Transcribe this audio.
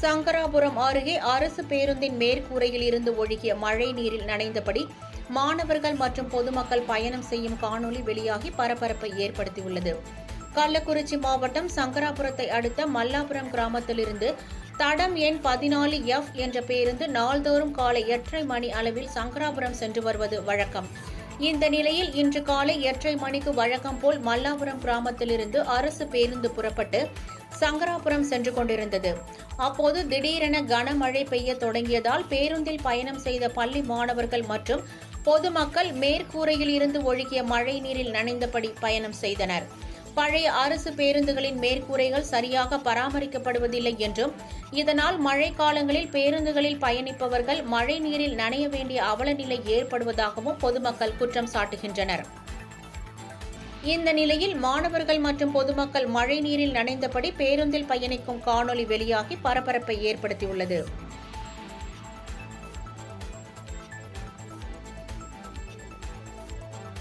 சங்கராபுரம் அருகே அரசு பேருந்தின் மேற்கூரையில் இருந்து ஒழுகிய மழை நீரில் நனைந்தபடி மாணவர்கள் மற்றும் பொதுமக்கள் பயணம் செய்யும் காணொலி வெளியாகி பரபரப்பை ஏற்படுத்தியுள்ளது. கள்ளக்குறிச்சி மாவட்டம் சங்கராபுரத்தை அடுத்த மல்லாபுரம் கிராமத்திலிருந்து தடம் எண் 14F என்ற பேருந்து நாள்தோறும் காலை 8:30 மணி அளவில் சங்கராபுரம் சென்று வருவது வழக்கம். இந்த நிலையில் இன்று காலை 8:30 மணிக்கு வழக்கம் போல் மல்லாபுரம் கிராமத்திலிருந்து அரசு பேருந்து புறப்பட்டு சங்கராபுரம் சென்று கொண்டிருந்தது. அப்போது திடீரென கனமழை பெய்ய தொடங்கியதால் பேருந்தில் பயணம் செய்த பள்ளி மாணவர்கள் மற்றும் பொதுமக்கள் மேற்கூரையில் இருந்து ஒழுகிய மழை நீரில் நனைந்தபடி பயணம் செய்தனர். பழைய அரசு பேருந்துகளின் மேற்கூரைகள் சரியாக பராமரிக்கப்படுவதில்லை என்றும், இதனால் மழை காலங்களில் பேருந்துகளில் பயணிப்பவர்கள் மழை நீரில் நனைய வேண்டிய அவலநிலை ஏற்படுவதாகவும் பொதுமக்கள் குற்றம் சாட்டுகின்றனர். இந்த நிலையில் மாணவர்கள் மற்றும் பொதுமக்கள் மழை நீரில் நனைந்தபடி பேருந்தில் பயணிக்கும் காணொலி வெளியாகி பரபரப்பை ஏற்படுத்தியுள்ளது.